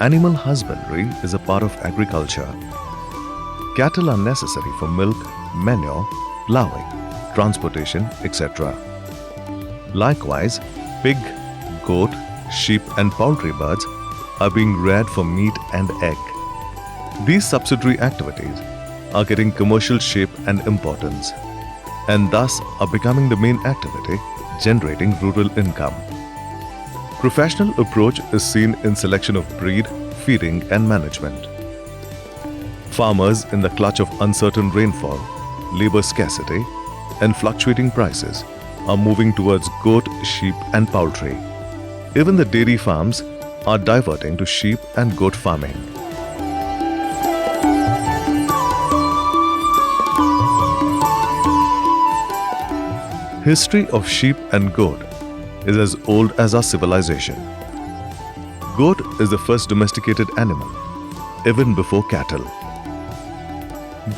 Animal husbandry is a part of agriculture. Cattle are necessary for milk, manure, ploughing, transportation, etc. Likewise, pig, goat, sheep and poultry birds are being reared for meat and egg. These subsidiary activities are getting commercial shape and importance, and thus are becoming the main activity generating rural income. Professional approach is seen in selection of breed, feeding and management. Farmers in the clutch of uncertain rainfall, labor scarcity and fluctuating prices are moving towards goat, sheep and poultry. Even the dairy farms are diverting to sheep and goat farming. History of sheep and goat is as old as our civilization. Goat is the first domesticated animal, even before cattle.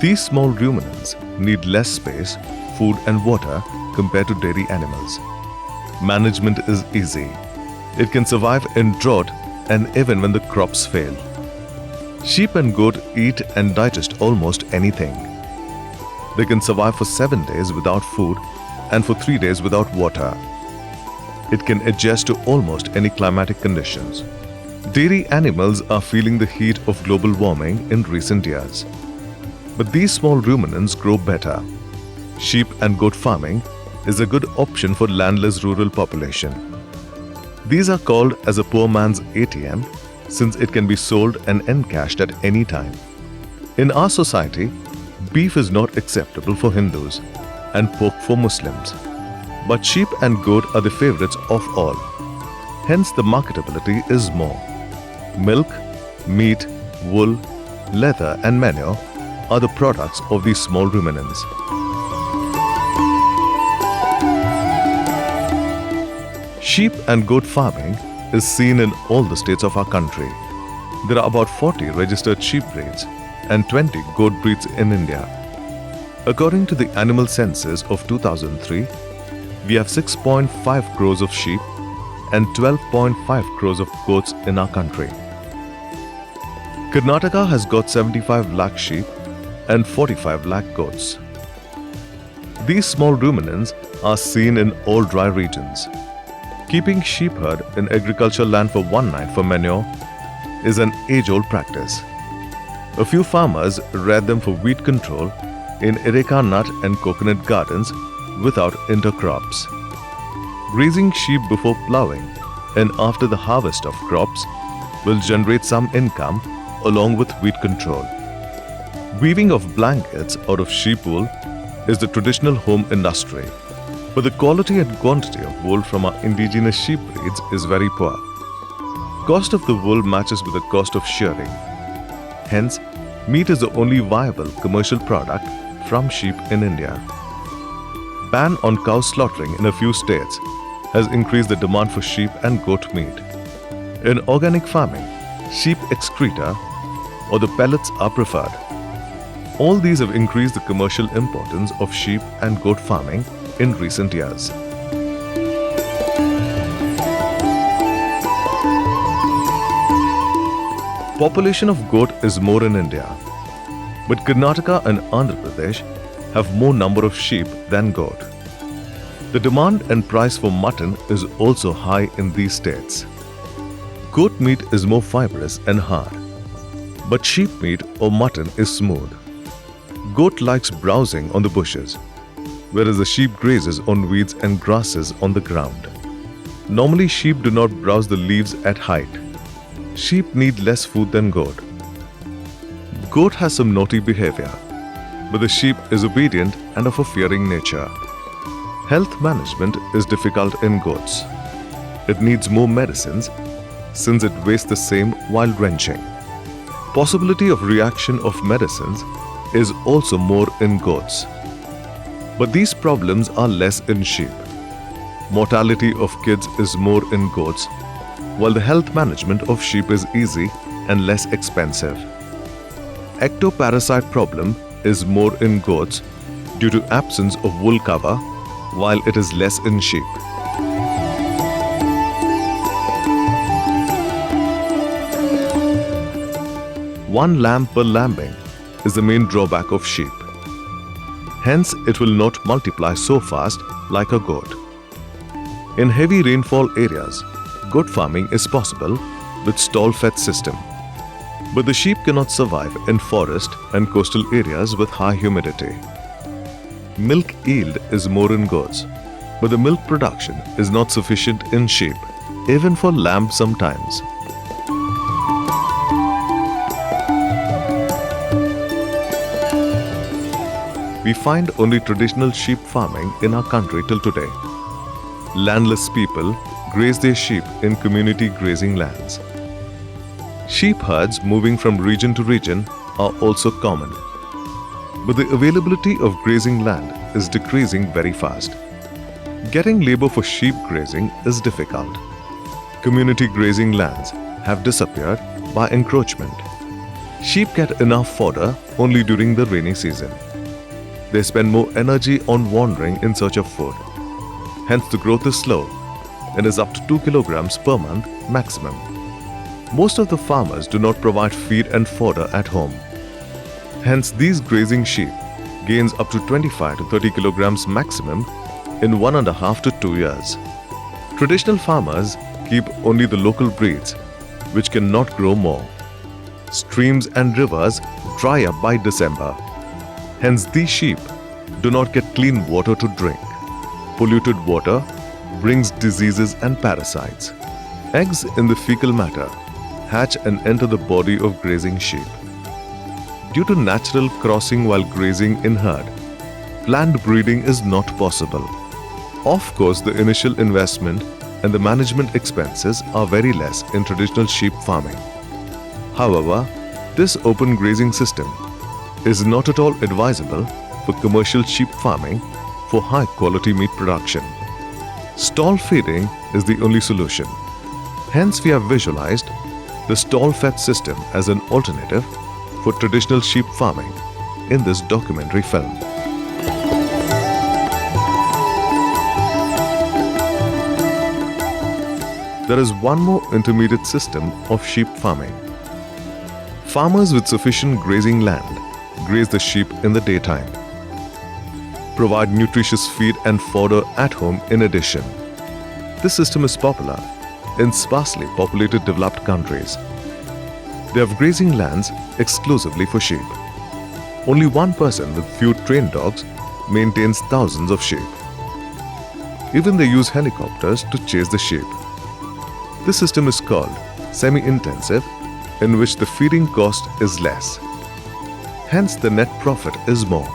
These small ruminants need less space, food and water compared to dairy animals. Management is easy. It can survive in drought and even when the crops fail. Sheep and goat eat and digest almost anything. They can survive for 7 days without food and for 3 days without water. It can adjust to almost any climatic conditions. Dairy animals are feeling the heat of global warming in recent years. But these small ruminants grow better. Sheep and goat farming is a good option for landless rural population. These are called as a poor man's ATM since it can be sold and encashed at any time. In our society, beef is not acceptable for Hindus and pork for Muslims. But sheep and goat are the favorites of all. Hence the marketability is more. Milk, meat, wool, leather and manure are the products of these small ruminants. Sheep and goat farming is seen in all the states of our country. There are about 40 registered sheep breeds and 20 goat breeds in India. According to the animal census of 2003, we have 6.5 crores of sheep and 12.5 crores of goats in our country. Karnataka has got 75 lakh sheep and 45 lakh goats. These small ruminants are seen in all dry regions. Keeping sheep herd in agricultural land for one night for manure is an age-old practice. A few farmers rear them for weed control in areca nut and coconut gardens without intercrops. Grazing sheep before ploughing and after the harvest of crops will generate some income along with weed control. Weaving of blankets out of sheep wool is the traditional home industry, but the quality and quantity of wool from our indigenous sheep breeds is very poor. Cost of the wool matches with the cost of shearing. Hence, meat is the only viable commercial product from sheep in India. Ban on cow slaughtering in a few states has increased the demand for sheep and goat meat. In organic farming, sheep excreta or the pellets are preferred. All these have increased the commercial importance of sheep and goat farming in recent years. Population of goat is more in India, but Karnataka and Andhra Pradesh have more number of sheep than goat. The demand and price for mutton is also high in these states. Goat meat is more fibrous and hard, but sheep meat or mutton is smooth. Goat likes browsing on the bushes, whereas the sheep grazes on weeds and grasses on the ground. Normally, sheep do not browse the leaves at height. Sheep need less food than goat. Goat has some naughty behavior, but the sheep is obedient and of a fearing nature. Health management is difficult in goats. It needs more medicines since it wastes the same while drenching. Possibility of reaction of medicines is also more in goats. But these problems are less in sheep. Mortality of kids is more in goats, while the health management of sheep is easy and less expensive. Ectoparasite problem is more in goats due to absence of wool cover, while it is less in sheep. 1 lamb per lambing is the main drawback of sheep. Hence, it will not multiply so fast like a goat. In heavy rainfall areas, goat farming is possible with stall-fed system. But the sheep cannot survive in forest and coastal areas with high humidity. Milk yield is more in goats, but the milk production is not sufficient in sheep, even for lamb sometimes. We find only traditional sheep farming in our country till today. Landless people graze their sheep in community grazing lands. Sheep herds moving from region to region are also common. But the availability of grazing land is decreasing very fast. Getting labor for sheep grazing is difficult. Community grazing lands have disappeared by encroachment. Sheep get enough fodder only during the rainy season. They spend more energy on wandering in search of food. Hence, the growth is slow and is up to 2 kilograms per month maximum. Most of the farmers do not provide feed and fodder at home. Hence, these grazing sheep gains up to 25 to 30 kilograms maximum in 1.5 to 2 years. Traditional farmers keep only the local breeds, which cannot grow more. Streams and rivers dry up by December. Hence, these sheep do not get clean water to drink. Polluted water brings diseases and parasites. Eggs in the fecal matter hatch and enter the body of grazing sheep. Due to natural crossing while grazing in herd, planned breeding is not possible. Of course, the initial investment and the management expenses are very less in traditional sheep farming. However, this open grazing system is not at all advisable for commercial sheep farming for high quality meat production. Stall feeding is the only solution. Hence, we have visualized the stall-fed system as an alternative for traditional sheep farming in this documentary film. There is one more intermediate system of sheep farming. Farmers with sufficient grazing land graze the sheep in the daytime. Provide nutritious feed and fodder at home in addition. This system is popular in sparsely populated developed countries. They have grazing lands exclusively for sheep. Only one person with few trained dogs maintains thousands of sheep. Even they use helicopters to chase the sheep. This system is called semi-intensive, in which the feeding cost is less. Hence, the net profit is more.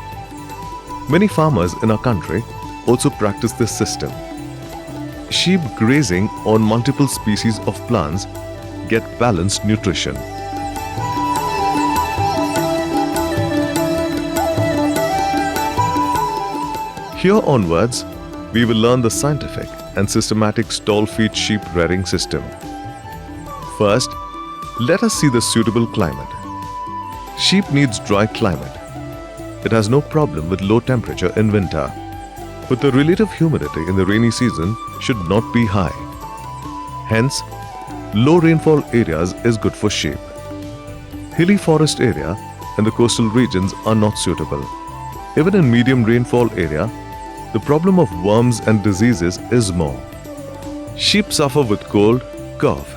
Many farmers in our country also practice this system. Sheep grazing on multiple species of plants get balanced nutrition. Here onwards, we will learn the scientific and systematic stall feed sheep rearing system. First, let us see the suitable climate. Sheep needs dry climate. It has no problem with low temperature in winter, but the relative humidity in the rainy season should not be high. Hence, low rainfall areas is good for sheep. Hilly forest area and the coastal regions are not suitable. Even in medium rainfall area, the problem of worms and diseases is more. Sheep suffer with cold, cough,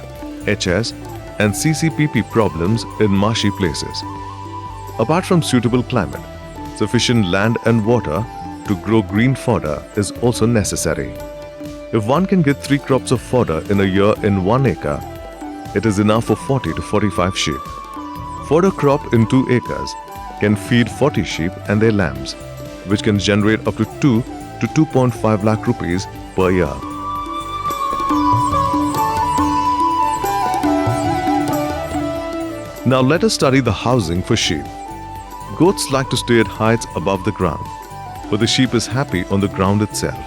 HS and CCPP problems in marshy places. Apart from suitable climate, sufficient land and water to grow green fodder is also necessary. If one can get 3 crops of fodder in a year in 1 acre, it is enough for 40 to 45 sheep. Fodder crop in 2 acres can feed 40 sheep and their lambs, which can generate up to 2 to 2.5 lakh rupees per year. Now let us study the housing for sheep. Goats like to stay at heights above the ground, but the sheep is happy on the ground itself.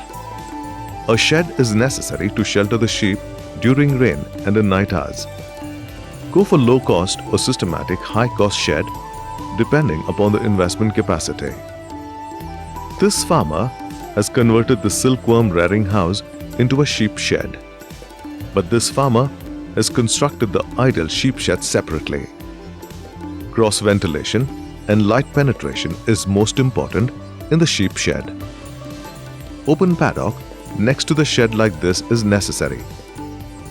A shed is necessary to shelter the sheep during rain and in night hours. Go for low-cost or systematic high-cost shed depending upon the investment capacity. This farmer has converted the silkworm rearing house into a sheep shed. But this farmer has constructed the ideal sheep shed separately. Cross ventilation and light penetration is most important in the sheep shed. Open paddock next to the shed like this is necessary.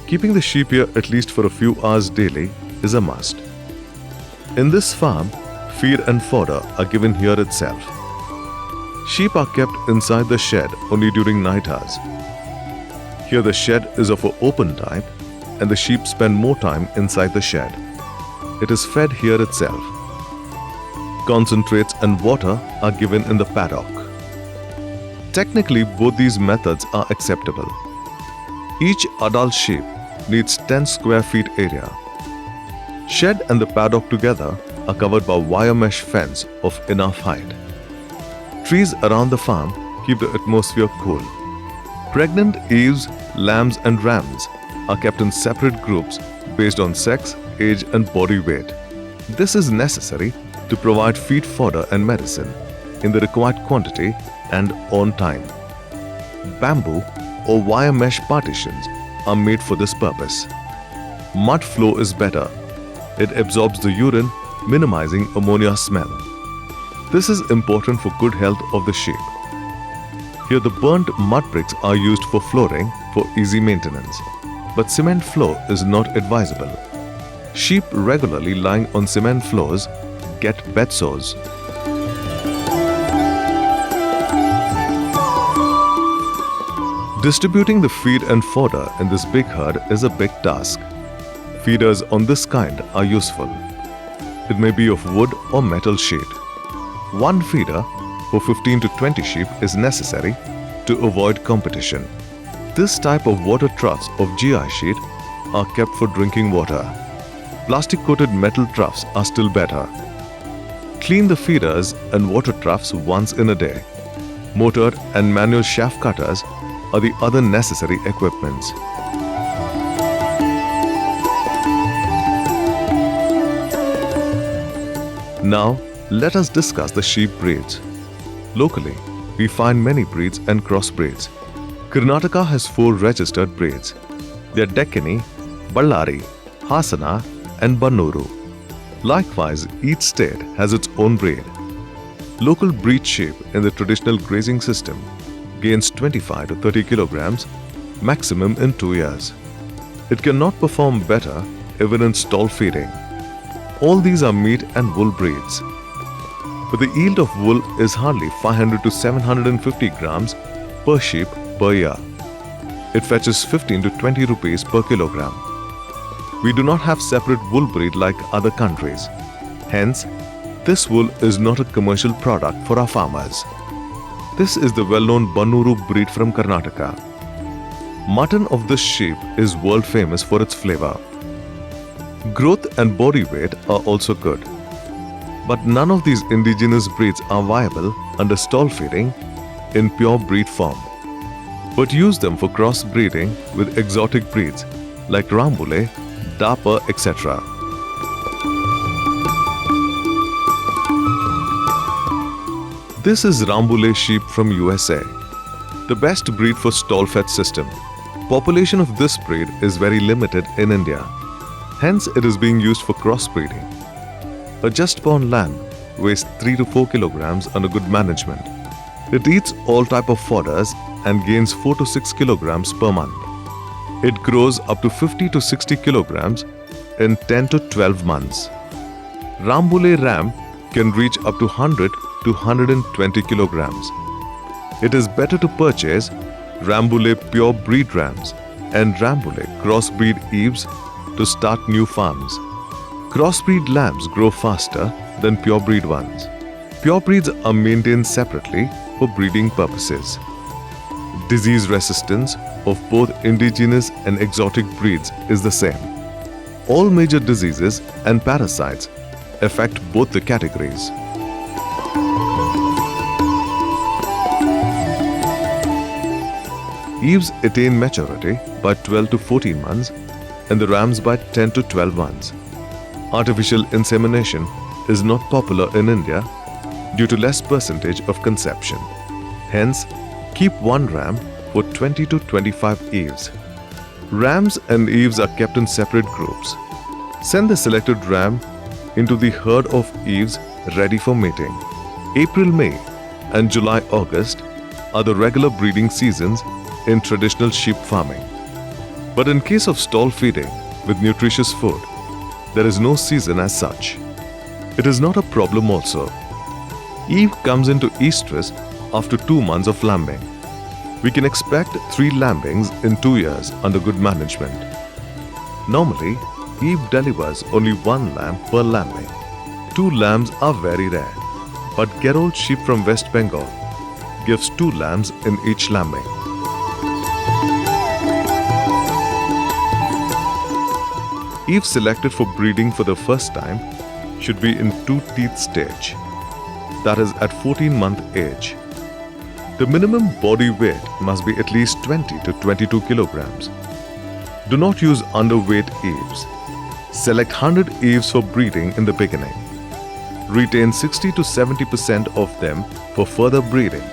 Keeping the sheep here at least for a few hours daily is a must. In this farm, feed and fodder are given here itself. Sheep are kept inside the shed only during night hours. Here the shed is of an open type and the sheep spend more time inside the shed. It is fed here itself. Concentrates and water are given in the paddock. Technically, both these methods are acceptable. Each adult sheep needs 10 square feet area. Shed and the paddock together are covered by wire mesh fence of enough height. Trees around the farm keep the atmosphere cool. Pregnant ewes, lambs and rams are kept in separate groups based on sex, age and body weight. This is necessary to provide feed, fodder and medicine in the required quantity and on time. Bamboo or wire mesh partitions are made for this purpose. Mud flow is better. It absorbs the urine, minimizing ammonia smell. This is important for good health of the sheep. Here the burnt mud bricks are used for flooring for easy maintenance, but cement floor is not advisable. Sheep regularly lying on cement floors get bed sores. Distributing the feed and fodder in this big herd is a big task. Feeders on this kind are useful. It may be of wood or metal sheet. One feeder for 15 to 20 sheep is necessary to avoid competition. This type of water troughs of GI sheet are kept for drinking water. Plastic-coated metal troughs are still better. Clean the feeders and water troughs once in a day. Motor and manual shaft cutters are the other necessary equipments. Now, let us discuss the sheep breeds. Locally, we find many breeds and crossbreeds. Karnataka has 4 registered breeds. They are Deccani, Ballari, Hasana and Bannuru. Likewise, each state has its own breed. Local breed sheep in the traditional grazing system gains 25 to 30 kilograms, maximum in 2 years. It cannot perform better even in stall feeding. All these are meat and wool breeds. But the yield of wool is hardly 500 to 750 grams per sheep per year. It fetches 15 to 20 rupees per kilogram. We do not have separate wool breed like other countries. Hence, this wool is not a commercial product for our farmers. This is the well-known Bannuru breed from Karnataka. Mutton of this sheep is world famous for its flavor. Growth and body weight are also good. But none of these indigenous breeds are viable under stall feeding in pure breed form. But use them for cross-breeding with exotic breeds like Rambule, Dapper, etc. This is Rambule sheep from USA, the best breed for stall-fed system. Population of this breed is very limited in India. Hence, it is being used for crossbreeding. A just-born lamb weighs 3 to 4 kilograms under good management. It eats all type of fodders and gains 4 to 6 kilograms per month. It grows up to 50 to 60 kilograms in 10 to 12 months. Rambule ram can reach up to 100 to 120 kilograms. It is better to purchase Rambule pure breed rams and Rambule crossbreed ewes to start new farms. Crossbreed lambs grow faster than purebred ones. Purebreeds are maintained separately for breeding purposes. Disease resistance of both indigenous and exotic breeds is the same. All major diseases and parasites affect both the categories. Ewes attain maturity by 12 to 14 months and the rams by 10 to 12 months. Artificial insemination is not popular in India due to less percentage of conception. Hence, keep one ram for 20 to 25 ewes. Rams and ewes are kept in separate groups. Send the selected ram into the herd of eves ready for mating. April-May and July-August are the regular breeding seasons in traditional sheep farming. But in case of stall feeding with nutritious food, there is no season as such. It is not a problem also. Eve comes into estrus after 2 months of lambing. We can expect 3 lambings in 2 years under good management. Normally, Eve delivers only 1 lamb per lambing. 2 lambs are very rare, but Gerold sheep from West Bengal gives 2 lambs in each lambing. Eve selected for breeding for the first time should be in 2-teeth stage, that is at 14-month age. The minimum body weight must be at least 20 to 22 kilograms. Do not use underweight eves. Select 100 eves for breeding in the beginning. Retain 60 to 70% of them for further breeding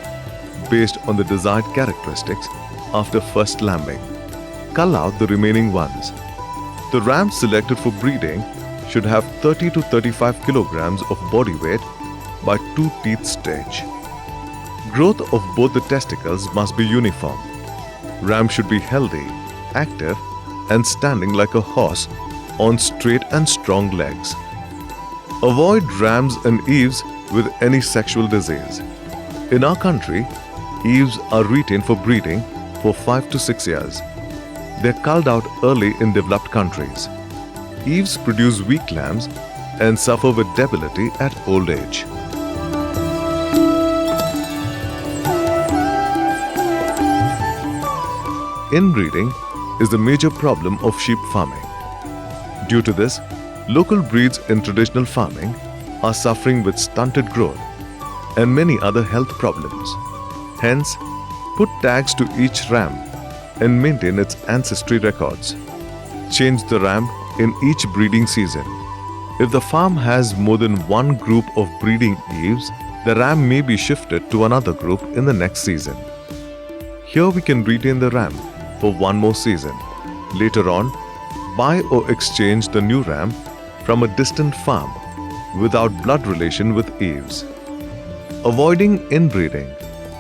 based on the desired characteristics after first lambing. Cull out the remaining ones. The rams selected for breeding should have 30 to 35 kilograms of body weight by 2-teeth stage. Growth of both the testicles must be uniform. Ram should be healthy, active, and standing like a horse on straight and strong legs. Avoid rams and eves with any sexual disease. In our country, eves are retained for breeding for 5 to 6 years. They are culled out early in developed countries. Eves produce weak lambs and suffer with debility at old age. Inbreeding is the major problem of sheep farming. Due to this, local breeds in traditional farming are suffering with stunted growth and many other health problems. Hence, put tags to each ram and maintain its ancestry records. Change the ram in each breeding season. If the farm has more than one group of breeding eves, the ram may be shifted to another group in the next season. Here we can retain the ram for one more season. Later on, buy or exchange the new ram from a distant farm without blood relation with eves. Avoiding inbreeding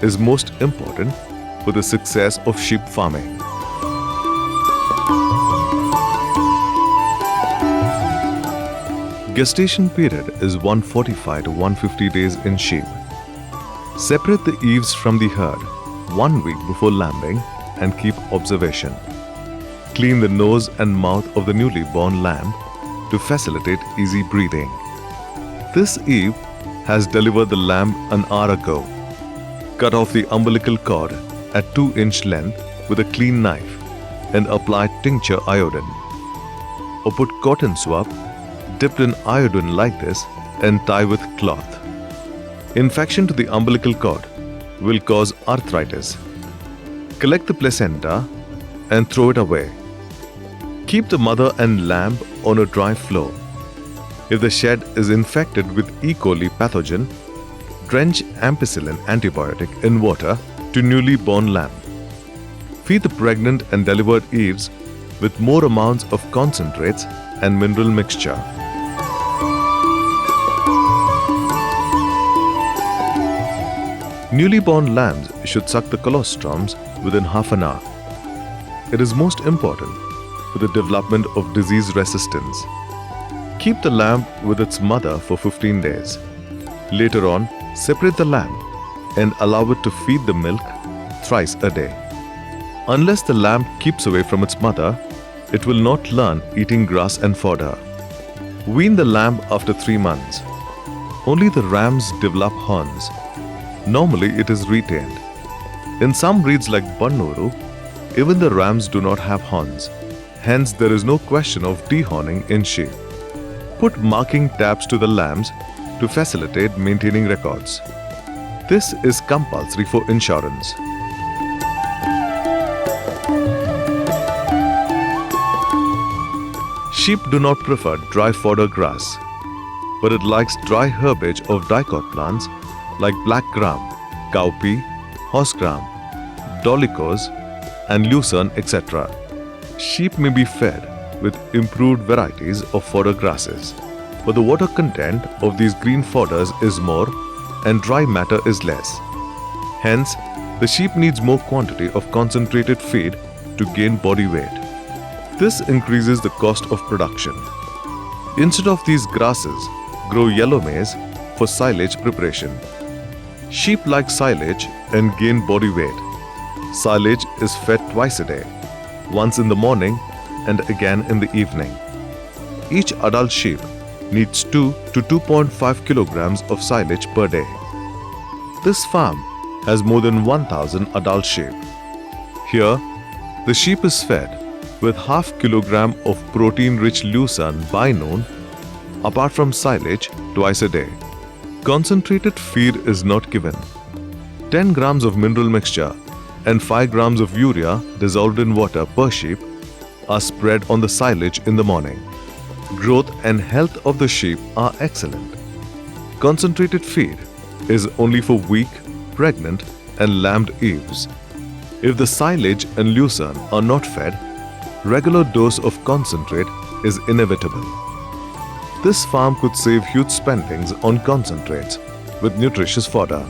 is most important for the success of sheep farming. Gestation period is 145 to 150 days in sheep. Separate the eves from the herd 1 week before lambing and keep observation. Clean the nose and mouth of the newly born lamb to facilitate easy breathing. This Eve has delivered the lamb an hour ago. Cut off the umbilical cord at 2-inch length with a clean knife and apply tincture iodine. Or put cotton swab dipped in iodine like this and tie with cloth. Infection to the umbilical cord will cause arthritis. Collect the placenta and throw it away. Keep the mother and lamb on a dry floor. If the shed is infected with E. coli pathogen, drench ampicillin antibiotic in water to newly born lamb. Feed the pregnant and delivered eves with more amounts of concentrates and mineral mixture. Newly born lambs should suck the colostrums within half an hour. It is most important for the development of disease resistance. Keep the lamb with its mother for 15 days. Later on, separate the lamb and allow it to feed the milk thrice a day. Unless the lamb keeps away from its mother, it will not learn eating grass and fodder. Wean the lamb after 3 months. Only the rams develop horns. Normally it is retained. In some breeds like Bannuru, even the rams do not have horns. Hence there is no question of dehorning in sheep. Put marking tabs to the lambs to facilitate maintaining records. This is compulsory for insurance. Sheep do not prefer dry fodder grass, but it likes dry herbage of dicot plants like black gram, cowpea, horse gram, dolichos, and lucerne, etc. Sheep may be fed with improved varieties of fodder grasses. but the water content of these green fodders is more and dry matter is less. Hence, the sheep needs more quantity of concentrated feed to gain body weight. This increases the cost of production. Instead of these grasses, grow yellow maize for silage preparation. Sheep like silage and gain body weight. Silage is fed twice a day, once in the morning and again in the evening. Each adult sheep needs 2 to 2.5 kilograms of silage per day. This farm has more than 1,000 adult sheep. Here, the sheep is fed with half kilogram of protein-rich lucerne by noon, apart from silage twice a day. Concentrated feed is not given. 10 grams of mineral mixture and 5 grams of urea dissolved in water per sheep are spread on the silage in the morning. Growth and health of the sheep are excellent. Concentrated feed is only for weak, pregnant and lambed ewes. If the silage and lucerne are not fed, regular dose of concentrate is inevitable. This farm could save huge spendings on concentrates with nutritious fodder.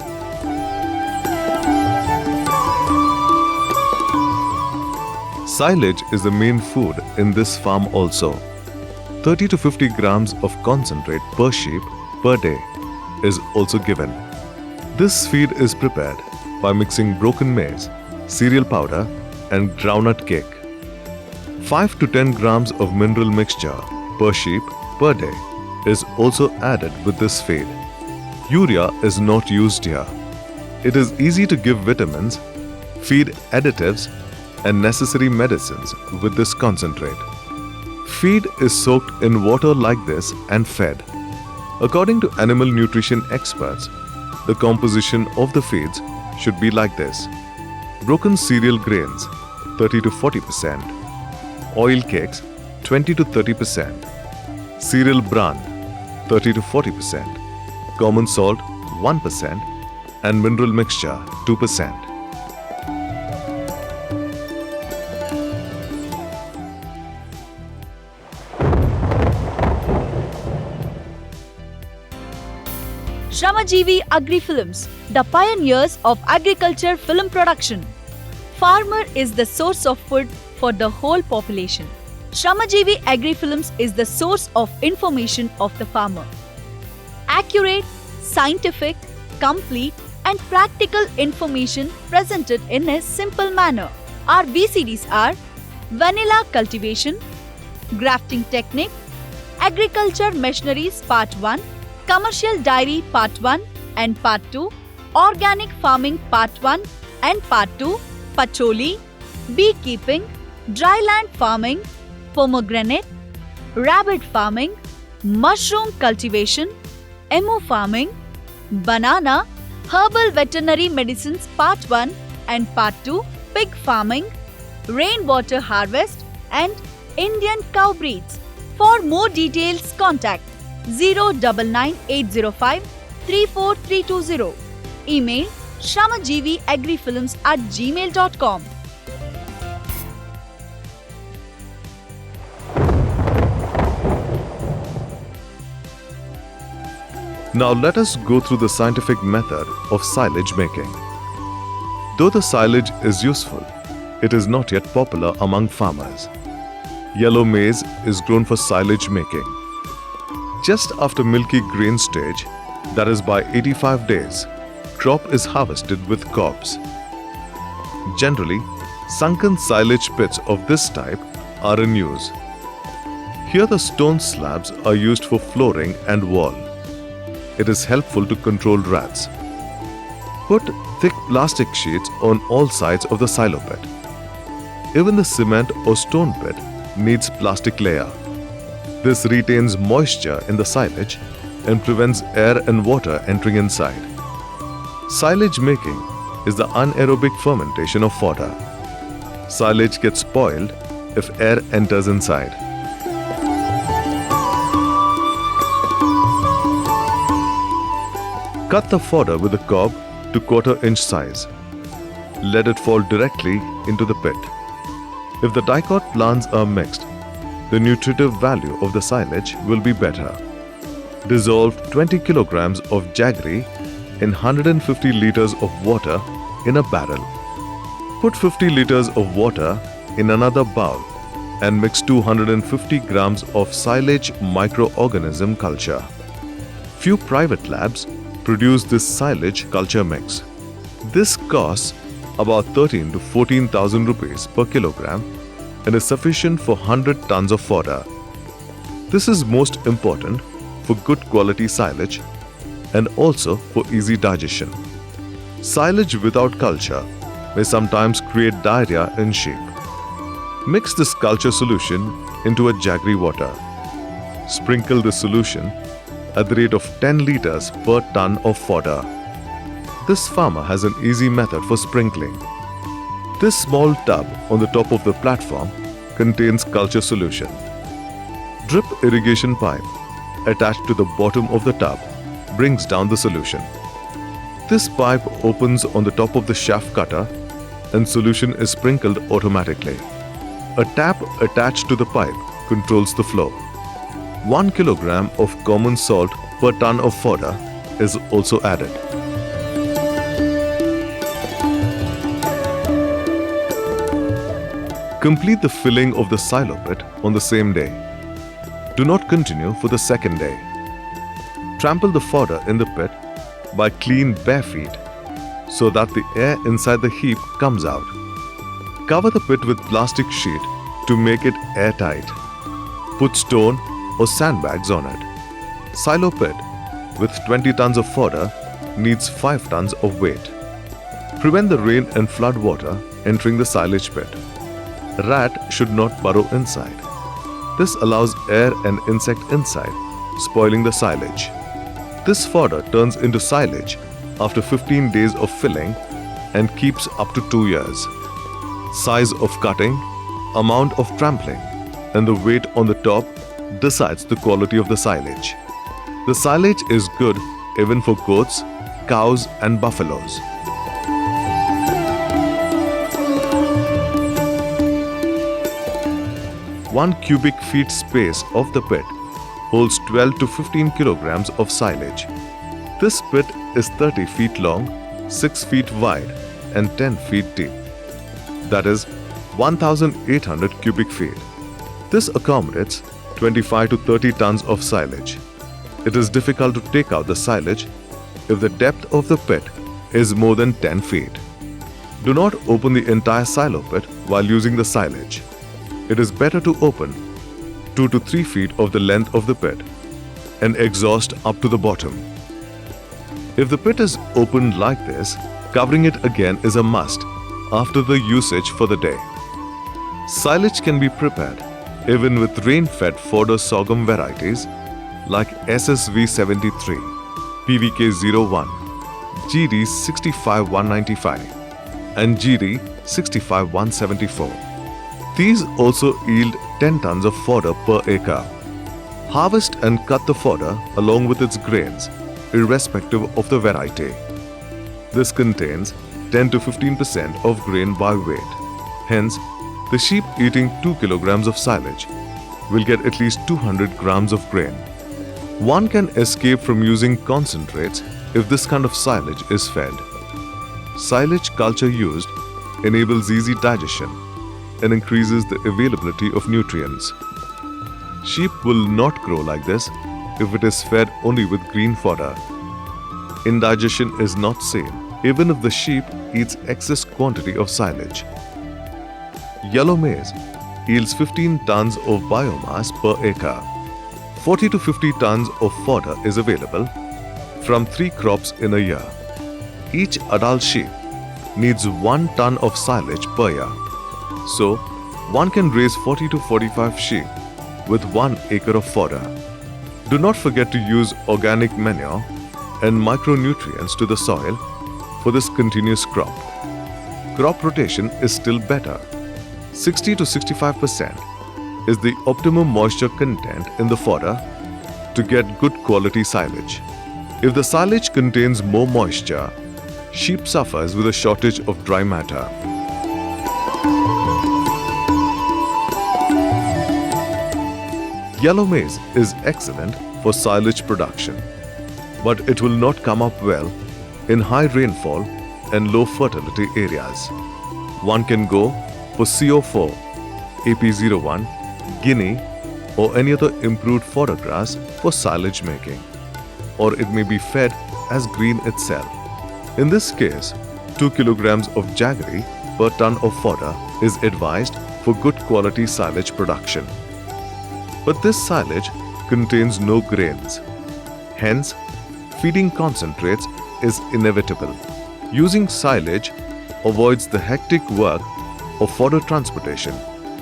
Silage is the main food in this farm also. 30 to 50 grams of concentrate per sheep per day is also given. This feed is prepared by mixing broken maize, cereal powder and groundnut cake. 5 to 10 grams of mineral mixture per sheep per day is also added with this feed. Urea is not used here. It is easy to give vitamins, feed additives and necessary medicines with this concentrate. Feed is soaked in water like this and fed. According to animal nutrition experts, the composition of the feeds should be like this: broken cereal grains 30 to 40%, oil cakes 20 to 30%, cereal bran 30 to 40%, common salt 1% and mineral mixture 2%. Shramajীவி Agri Films, the pioneers of agriculture film production. Farmer is the source of food for the whole population. Shramajীவி Agri Films is the source of information of the farmer. Accurate, scientific, complete and practical information presented in a simple manner. Our VCDs are Vanilla Cultivation, Grafting Technique, Agriculture Machineries Part 1, Commercial Dairy Part 1 and Part 2, Organic Farming Part 1 and Part 2, Pacholi, Beekeeping, Dryland Farming, Pomegranate, Rabbit Farming, Mushroom Cultivation, Emu Farming, Banana, Herbal Veterinary Medicines Part 1 and Part 2, Pig Farming, Rainwater Harvest and Indian Cow Breeds. For more details, contact 099-805 34320. Email shramajীviagrifilms@gmail.com. Now let us go through the scientific method of silage making. Though the silage is useful, it is not yet popular among farmers. Yellow maize is grown for silage making. Just after milky grain stage, that is by 85 days, crop is harvested with cobs. Generally, sunken silage pits of this type are in use. Here the stone slabs are used for flooring and wall. It is helpful to control rats. Put thick plastic sheets on all sides of the silo pit. Even the cement or stone pit needs plastic layer. This retains moisture in the silage and prevents air and water entering inside. Silage making is the anaerobic fermentation of fodder. Silage gets spoiled if air enters inside. Cut the fodder with a cob to 1/4 inch size. Let it fall directly into the pit. If the dicot plants are mixed, the nutritive value of the silage will be better. Dissolve 20 kilograms of jaggery in 150 liters of water in a barrel. Put 50 liters of water in another bowl and mix 250 grams of silage microorganism culture. Few private labs produce this silage culture mix. This costs about 13 to 14,000 rupees per kilogram and is sufficient for 100 tons of fodder. This is most important for good quality silage and also for easy digestion. Silage without culture may sometimes create diarrhea in sheep. Mix this culture solution into a jaggery water. Sprinkle the solution at the rate of 10 liters per ton of fodder. This farmer has an easy method for sprinkling. This small tub on the top of the platform contains culture solution. Drip irrigation pipe attached to the bottom of the tub brings down the solution. This pipe opens on the top of the shaft cutter and solution is sprinkled automatically. A tap attached to the pipe controls the flow. 1 kilogram of common salt per ton of fodder is also added. Complete the filling of the silo pit on the same day. Do not continue for the second day. Trample the fodder in the pit by clean bare feet so that the air inside the heap comes out. Cover the pit with plastic sheet to make it airtight. Put stone or sandbags on it. Silo pit with 20 tons of fodder needs 5 tons of weight. Prevent the rain and flood water entering the silage pit. Rat should not burrow inside. This allows air and insect inside, spoiling the silage. This fodder turns into silage after 15 days of filling and keeps up to 2 years. Size of cutting, amount of trampling, and the weight on the top decides the quality of the silage. The silage is good even for goats, cows, and buffaloes. One cubic feet space of the pit holds 12 to 15 kilograms of silage. This pit is 30 feet long, 6 feet wide, and 10 feet deep. That is 1,800 cubic feet. This accommodates 25 to 30 tons of silage. It is difficult to take out the silage if the depth of the pit is more than 10 feet. Do not open the entire silo pit while using the silage. It is better to open 2 to 3 feet of the length of the pit and exhaust up to the bottom. If the pit is opened like this, covering it again is a must after the usage for the day. Silage can be prepared even with rain-fed fodder sorghum varieties like SSV73, PVK01, GD 65195 and GD 65174. These also yield 10 tons of fodder per acre. Harvest and cut the fodder along with its grains, irrespective of the variety. This contains 10 to 15% of grain by weight. Hence, the sheep eating 2 kilograms of silage will get at least 200 grams of grain. One can escape from using concentrates if this kind of silage is fed. Silage culture used enables easy digestion and increases the availability of nutrients. Sheep will not grow like this if it is fed only with green fodder. Indigestion is not same even if the sheep eats excess quantity of silage. Yellow maize yields 15 tons of biomass per acre. 40 to 50 tons of fodder is available from 3 crops in a year. Each adult sheep needs 1 ton of silage per year. So, one can raise 40 to 45 sheep with 1 acre of fodder. Do not forget to use organic manure and micronutrients to the soil for this continuous crop. Crop rotation is still better. 60 to 65% is the optimum moisture content in the fodder to get good quality silage. If the silage contains more moisture, sheep suffers with a shortage of dry matter. Yellow maize is excellent for silage production, but it will not come up well in high rainfall and low fertility areas. One can go for CO4, AP01, Guinea, or any other improved fodder grass for silage making, or it may be fed as green itself. In this case, 2 kilograms of jaggery per ton of fodder is advised for good quality silage production. But this silage contains no grains. Hence, feeding concentrates is inevitable. Using silage avoids the hectic work of fodder transportation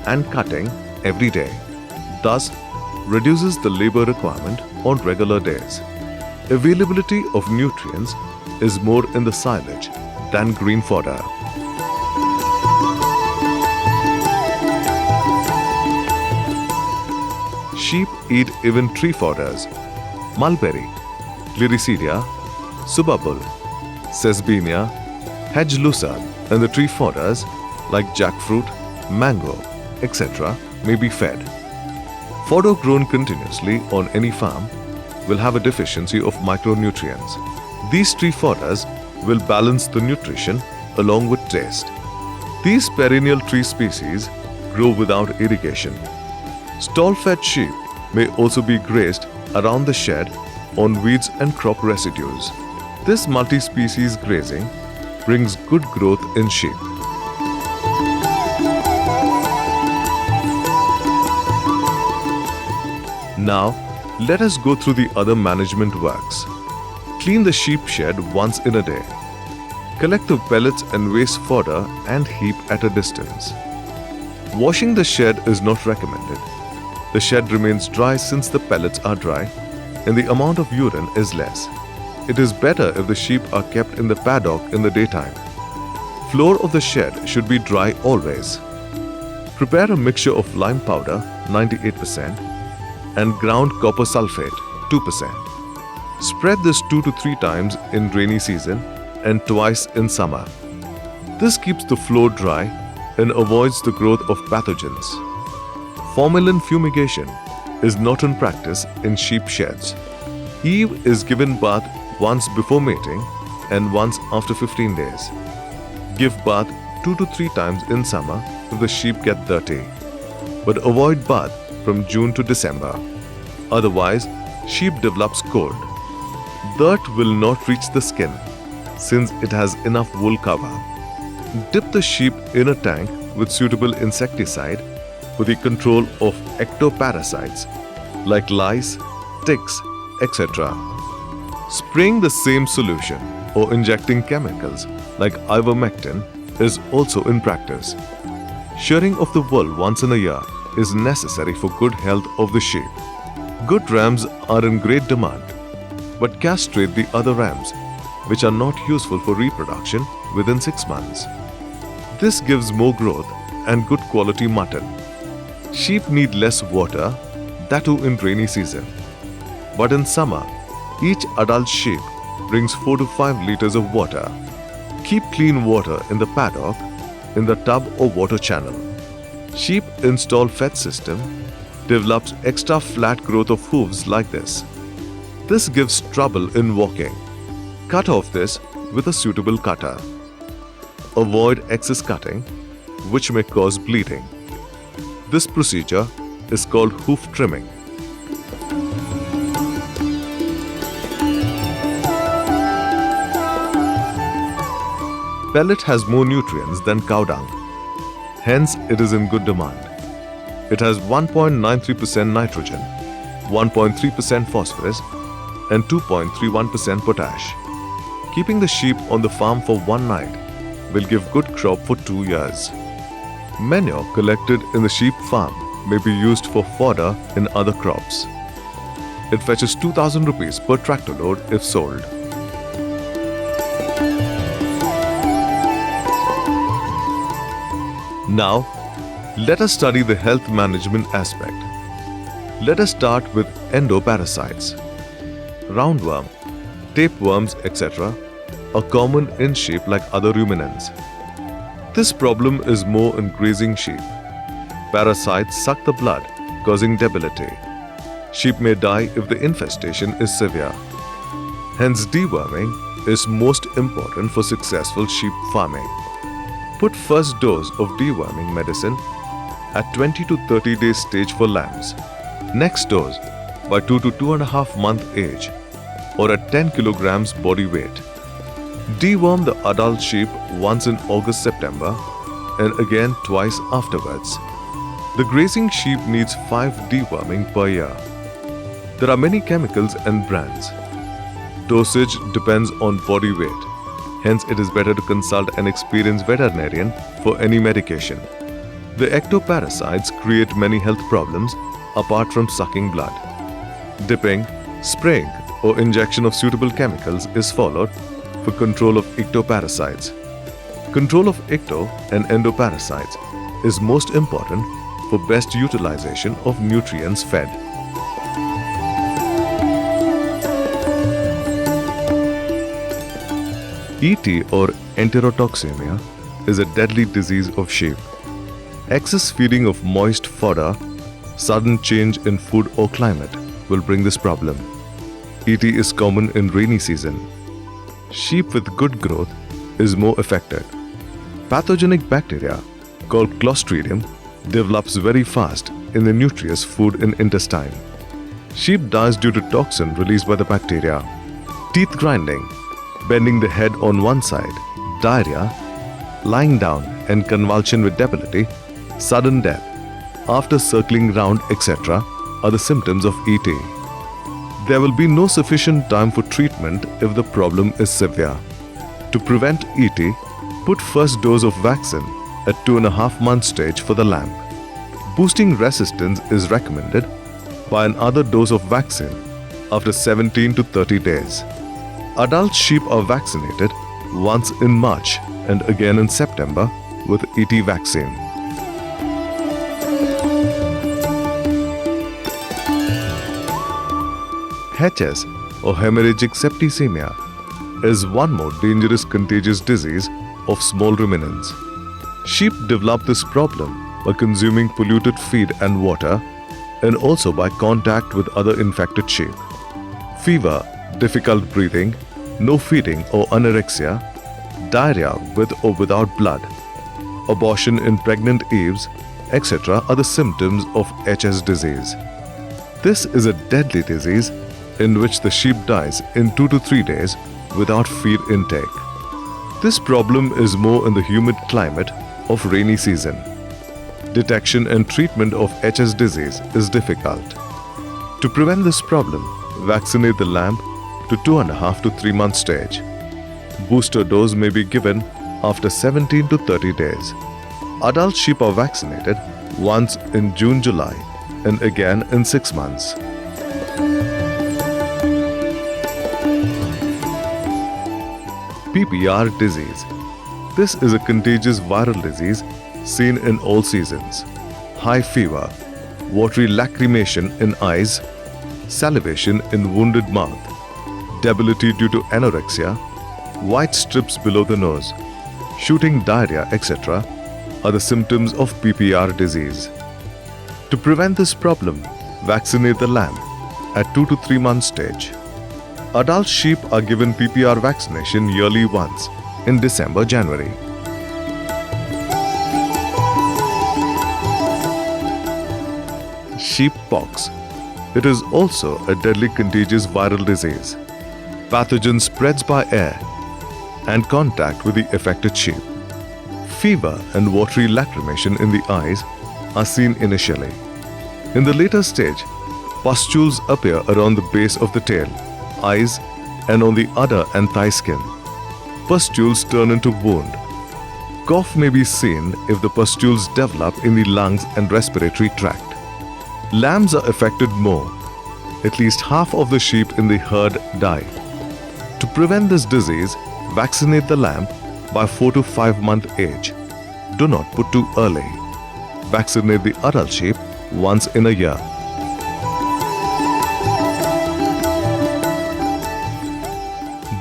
and cutting every day, thus reduces the labor requirement on regular days. Availability of nutrients is more in the silage than green fodder. Sheep eat even tree fodders, mulberry, Gliricidia, subabul, sesbania, hedge lucerne, and the tree fodders like jackfruit, mango, etc. may be fed. Fodder grown continuously on any farm will have a deficiency of micronutrients. These tree fodders will balance the nutrition along with taste. These perennial tree species grow without irrigation. Stall-fed sheep may also be grazed around the shed on weeds and crop residues. This multi-species grazing brings good growth in sheep. Now, let us go through the other management works. Clean the sheep shed once in a day. Collect the pellets and waste fodder and heap at a distance. Washing the shed is not recommended. The shed remains dry since the pellets are dry and the amount of urine is less. It is better if the sheep are kept in the paddock in the daytime. Floor of the shed should be dry always. Prepare a mixture of lime powder 98% and ground copper sulfate 2%. Spread this 2 to 3 times in rainy season and twice in summer. This keeps the floor dry and avoids the growth of pathogens. Formalin fumigation is not in practice in sheep sheds. Eve is given bath once before mating and once after 15 days. Give bath 2 to 3 times in summer if the sheep get dirty, but avoid bath from June to December. Otherwise, sheep develops cold. Dirt will not reach the skin since it has enough wool cover. Dip the sheep in a tank with suitable insecticide for the control of ectoparasites like lice, ticks, etc. Spraying the same solution or injecting chemicals like ivermectin is also in practice. Shearing of the wool once in a year is necessary for good health of the sheep. Good rams are in great demand, but castrate the other rams, which are not useful for reproduction within 6 months. This gives more growth and good quality mutton. Sheep need less water, that too in rainy season. But in summer, each adult sheep brings 4 to 5 liters of water. Keep clean water in the paddock, in the tub or water channel. Sheep install fed system develops extra flat growth of hooves like this. This gives trouble in walking. Cut off this with a suitable cutter. Avoid excess cutting, which may cause bleeding. This procedure is called hoof trimming. Pellet has more nutrients than cow dung. Hence, it is in good demand. It has 1.93% nitrogen, 1.3% phosphorus, and 2.31% potash. Keeping the sheep on the farm for one night will give good crop for 2 years. Manure collected in the sheep farm may be used for fodder in other crops. It fetches 2,000 rupees per tractor load if sold. Now, let us study the health management aspect. Let us start with endoparasites. Roundworm, tapeworms, etc. are common in sheep like other ruminants. This problem is more in grazing sheep. Parasites suck the blood, causing debility. Sheep may die if the infestation is severe. Hence, deworming is most important for successful sheep farming. Put first dose of deworming medicine at 20 to 30 days stage for lambs. Next dose by 2 to 2.5 month age or at 10 kilograms body weight. Deworm the adult sheep once in August-September and again twice afterwards. The grazing sheep needs 5 deworming per year. There are many chemicals and brands. Dosage depends on body weight. Hence, it is better to consult an experienced veterinarian for any medication. The ectoparasites create many health problems apart from sucking blood. Dipping, spraying, or injection of suitable chemicals is followed for control of ectoparasites. Control of ecto and endoparasites is most important for best utilization of nutrients fed. ET or enterotoxemia is a deadly disease of sheep. Excess feeding of moist fodder, sudden change in food or climate will bring this problem. ET is common in rainy season. Sheep with good growth is more affected. Pathogenic bacteria called Clostridium develops very fast in the nutritious food in intestine. Sheep dies due to toxin released by the bacteria. Teeth grinding, bending the head on one side, diarrhea, lying down and convulsion with debility, sudden death, after circling round, etc. are the symptoms of ET. There will be no sufficient time for treatment if the problem is severe. To prevent ET, put first dose of vaccine at 2.5 month stage for the lamb. Boosting resistance is recommended by another dose of vaccine after 17 to 30 days. Adult sheep are vaccinated once in March and again in September with ET vaccine. HS or hemorrhagic septicemia is one more dangerous contagious disease of small ruminants. Sheep develop this problem by consuming polluted feed and water and also by contact with other infected sheep. Fever, difficult breathing, no feeding or anorexia, diarrhea with or without blood, abortion in pregnant eves, etc. are the symptoms of HS disease. This is a deadly disease in which the sheep dies in 2 to 3 days without feed intake. This problem is more in the humid climate of rainy season. Detection and treatment of HS disease is difficult. To prevent this problem, vaccinate the lamb to 2.5 to 3 month stage. Booster dose may be given after 17 to 30 days. Adult sheep are vaccinated once in June-July and again in 6 months. PPR disease. This is a contagious viral disease seen in all seasons. High fever, watery lacrimation in eyes, salivation in wounded mouth, debility due to anorexia, white strips below the nose, shooting diarrhea, etc. are the symptoms of PPR disease. To prevent this problem, vaccinate the lamb at 2 to 3 month stage. Adult sheep are given PPR vaccination yearly once in December-January. Sheep pox. It is also a deadly contagious viral disease. Pathogen spreads by air and contact with the affected sheep. Fever and watery lacrimation in the eyes are seen initially. In the later stage, pustules appear around the base of the tail, eyes, and on the udder and thigh skin. Pustules turn into wound. Cough may be seen if the pustules develop in the lungs and respiratory tract. Lambs are affected more. At least half of the sheep in the herd die. To prevent this disease, vaccinate the lamb by 4 to 5 month age. Do not put too early. Vaccinate the adult sheep once in a year.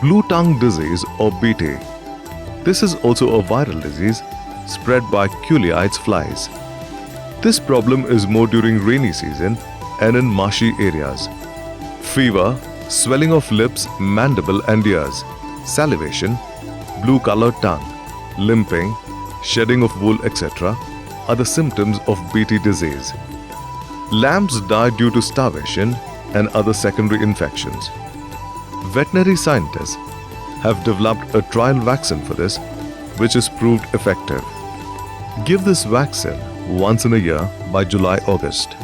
Blue tongue disease or BT. This is also a viral disease spread by Culeates flies. This problem is more during rainy season and in marshy areas. Fever, swelling of lips, mandible and ears, salivation, blue-colored tongue, limping, shedding of wool, etc. are the symptoms of BT disease. Lambs die due to starvation and other secondary infections. Veterinary scientists have developed a trial vaccine for this, which is proved effective. Give this vaccine once in a year by July-August.